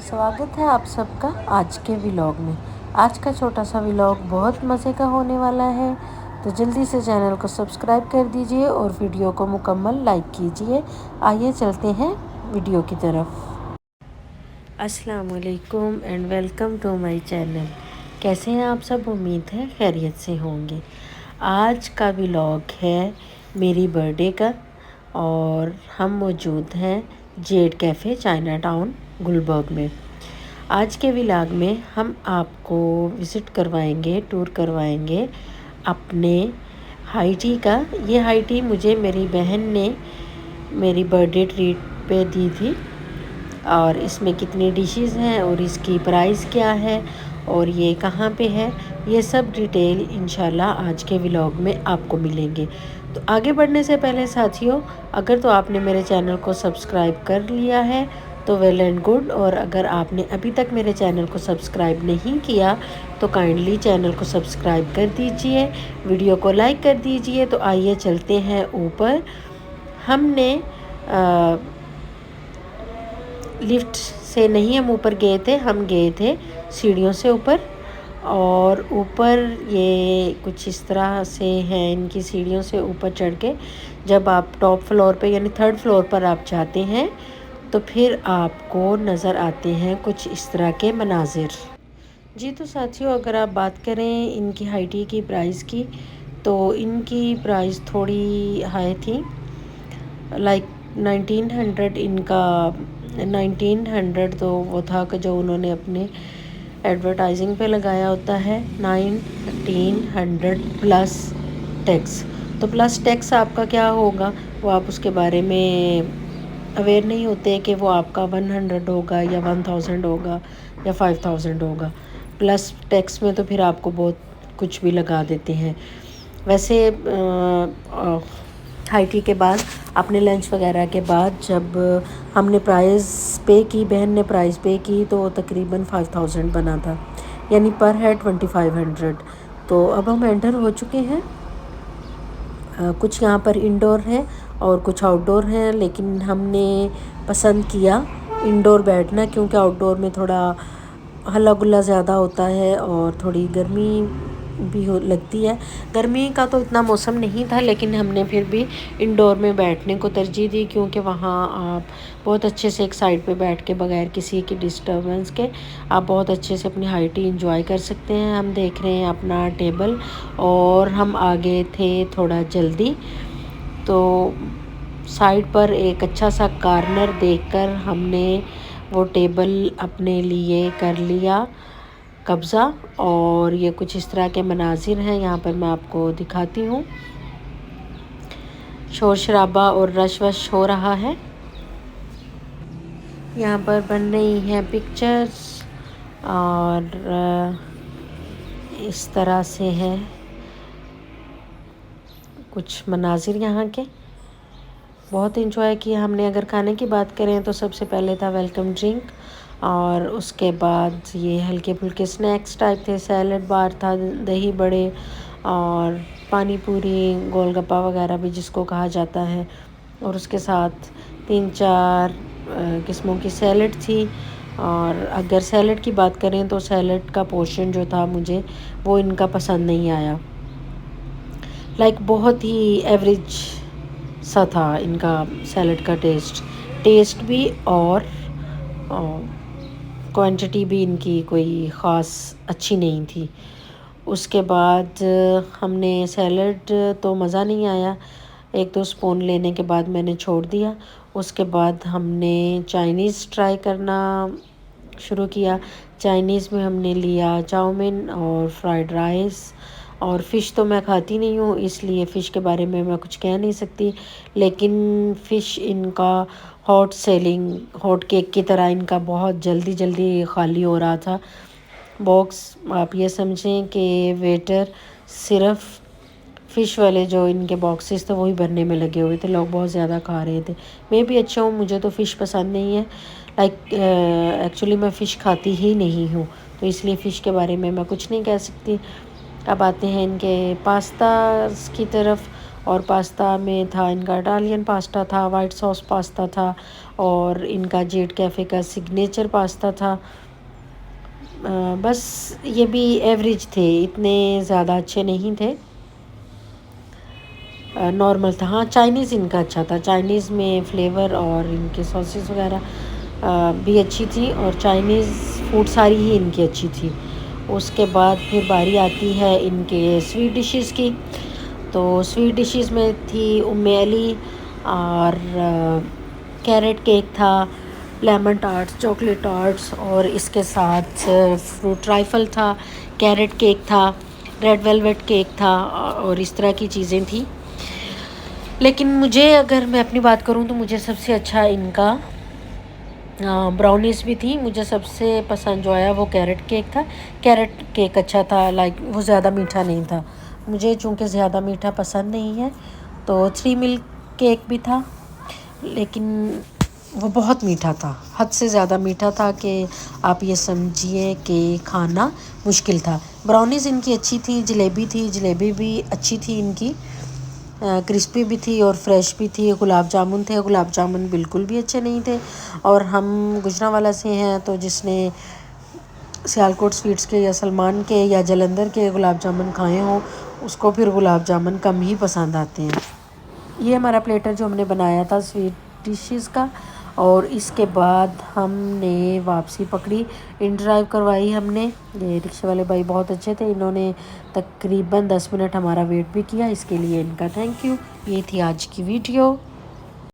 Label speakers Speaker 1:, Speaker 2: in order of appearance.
Speaker 1: स्वागत है आप सबका आज के व्लॉग में। आज का छोटा सा व्लॉग बहुत मज़े का होने वाला है, तो जल्दी से चैनल को सब्सक्राइब कर दीजिए और वीडियो को मुकम्मल लाइक कीजिए। आइए चलते हैं वीडियो की तरफ। अस्सलाम वालेकुम and welcome to my channel. कैसे हैं आप सब? उम्मीद है खैरियत से होंगे। आज का व्लॉग है मेरी बर्थडे का और हम मौजूद हैं Z cafe Chinatown Gulberg में। आज के व्लॉग में हम आपको विज़िट करवाएंगे, टूर करवाएंगे अपने हाई टी का। ये हाई टी मुझे मेरी बहन ने मेरी बर्थडे ट्रीट पे दी थी और इसमें कितनी डिशेस हैं और इसकी प्राइस क्या है और ये कहाँ पे है, ये सब डिटेल इंशाल्लाह आज के व्लॉग में आपको मिलेंगे। तो आगे बढ़ने से पहले साथियों, अगर तो आपने मेरे चैनल को सब्सक्राइब कर लिया है तो वेल एंड गुड, और अगर आपने अभी तक मेरे चैनल को सब्सक्राइब नहीं किया तो काइंडली चैनल को सब्सक्राइब कर दीजिए, वीडियो को लाइक कर दीजिए। तो आइए चलते हैं ऊपर। हमने लिफ्ट से नहीं हम ऊपर गए थे, हम गए थे सीढ़ियों से ऊपर। और ऊपर ये कुछ इस तरह से हैं, इनकी सीढ़ियों से ऊपर चढ़ के जब आप टॉप फ्लोर पे यानी थर्ड फ्लोर पर आप जाते हैं तो फिर आपको नज़र आते हैं कुछ इस तरह के मनाजिर। जी तो साथियों, अगर आप बात करें इनकी हाई टी की प्राइस की, तो इनकी प्राइस थोड़ी हाई थी। लाइक 1900 इनका 1900 तो वो था कि जो उन्होंने अपने एडवर्टाइजिंग पे लगाया होता है 1900 प्लस टैक्स। तो प्लस टैक्स आपका क्या होगा वो आप उसके बारे में अवेयर नहीं होते कि वो आपका 100 होगा या 1000 होगा या 5000 होगा। प्लस टैक्स में तो फिर आपको बहुत कुछ भी लगा देते हैं। वैसे हाई टी के बाद अपने लंच वगैरह के बाद जब हमने प्राइस पे की, बहन ने प्राइस पे की, तो तकरीबन 5000 बना था, यानी पर हेड 2500। तो अब हम एंटर हो चुके हैं। कुछ यहाँ पर इंडोर है और कुछ आउटडोर है, लेकिन हमने पसंद किया इंडोर बैठना क्योंकि आउटडोर में थोड़ा हल्ला गुल्ला ज़्यादा होता है और थोड़ी गर्मी भी लगती है। गर्मी का तो इतना मौसम नहीं था, लेकिन हमने फिर भी इंडोर में बैठने को तरजीह दी क्योंकि वहाँ आप बहुत अच्छे से एक साइड पे बैठ के बगैर किसी की डिस्टर्बेंस के आप बहुत अच्छे से अपनी हाई टी इंजॉय कर सकते हैं। हम देख रहे हैं अपना टेबल और हम आगे थे थोड़ा जल्दी, तो साइड पर एक अच्छा सा कॉर्नर देखकर हमने वो टेबल अपने लिए कर लिया कब्ज़ा। और ये कुछ इस तरह के मनाजिर हैं, यहाँ पर मैं आपको दिखाती हूँ। शोर शराबा और रश वश हो रहा है। यहाँ पर बन रही हैं पिक्चर्स और इस तरह से है कुछ मनाजिर यहाँ के। बहुत इंजॉय किया हमने। अगर खाने की बात करें तो सबसे पहले था वेलकम ड्रिंक और उसके बाद ये हल्के फुल्के स्नैक्स टाइप थे, सैलड बार था, दही बड़े और पानी पूरी, गोलगप्पा वगैरह भी जिसको कहा जाता है। और उसके साथ 3-4 किस्मों की सैलड थी। और अगर सैलड की बात करें तो सैलड का पोर्शन जो था मुझे वो इनका पसंद नहीं आया। लाइक बहुत ही एवरेज सा था इनका सैलड का टेस्ट भी और क्वांटिटी भी इनकी कोई ख़ास अच्छी नहीं थी। उसके बाद हमने सैलड तो मज़ा नहीं आया, 1-2 स्पून लेने के बाद मैंने छोड़ दिया। उसके बाद हमने चाइनीज़ ट्राई करना शुरू किया। चाइनीज़ में हमने लिया चाउमीन और फ्राइड राइस। और फ़िश तो मैं खाती नहीं हूँ, इसलिए फ़िश के बारे में मैं कुछ कह नहीं सकती, लेकिन फ़िश इनका हॉट सेलिंग, हॉट केक की तरह इनका बहुत जल्दी जल्दी ख़ाली हो रहा था बॉक्स। आप ये समझें कि वेटर सिर्फ फ़िश वाले जो इनके बॉक्सेस थे वही भरने में लगे हुए थे, लोग बहुत ज़्यादा खा रहे थे। मैं भी अच्छा हूँ, मुझे तो फ़िश पसंद नहीं है। लाइक एक्चुअली मैं फ़िश खाती ही नहीं हूँ, तो इसलिए फ़िश के बारे में मैं कुछ नहीं कह सकती। अब आते हैं इनके पास्ता की तरफ। और पास्ता में था इनका इटालियन पास्ता था, वाइट सॉस पास्ता था और इनका जेट कैफ़े का सिग्नेचर पास्ता था। बस ये भी एवरेज थे, इतने ज़्यादा अच्छे नहीं थे, नॉर्मल था। हाँ, चाइनीज़ इनका अच्छा था, चाइनीज़ में फ्लेवर और इनके सॉसेस वगैरह भी अच्छी थी, और चाइनीज़ फूड सारी ही इनकी अच्छी थी। उसके बाद फिर बारी आती है इनके स्वीट डिशेस की। तो स्वीट डिशेस में थी उम्मेली और कैरेट केक था, लेमन टार्ट्स, चॉकलेट टार्ट्स, और इसके साथ फ्रूट ट्राइफल था, कैरेट केक था, रेड वेलवेट केक था, और इस तरह की चीज़ें थी। लेकिन मुझे, अगर मैं अपनी बात करूं तो मुझे सबसे अच्छा इनका ब्राउनीज़ भी थी। मुझे सबसे पसंद जो आया वो कैरेट केक था। कैरेट केक अच्छा था, लाइक वो ज़्यादा मीठा नहीं था। मुझे चूँकि ज़्यादा मीठा पसंद नहीं है, तो 3 मिल्क केक भी था, लेकिन वो बहुत मीठा था, हद से ज़्यादा मीठा था कि आप ये समझिए कि खाना मुश्किल था। ब्राउनीज़ इनकी अच्छी थी, जलेबी भी अच्छी थी इनकी, क्रिस्पी भी थी और फ्रेश भी थी। गुलाब जामुन थे, गुलाब जामुन बिल्कुल भी अच्छे नहीं थे। और हम गुजरांवाला से हैं, तो जिसने सियालकोट स्वीट्स के या सलमान के या जलंधर के गुलाब जामुन खाए हों, उसको फिर गुलाब जामुन कम ही पसंद आते हैं। ये हमारा प्लेटर जो हमने बनाया था स्वीट डिशेस का। और इसके बाद हमने वापसी पकड़ी, इन ड्राइव करवाई हमने। ये रिक्शे वाले भाई बहुत अच्छे थे, इन्होंने तकरीबन 10 मिनट हमारा वेट भी किया, इसके लिए इनका थैंक यू। ये थी आज की वीडियो।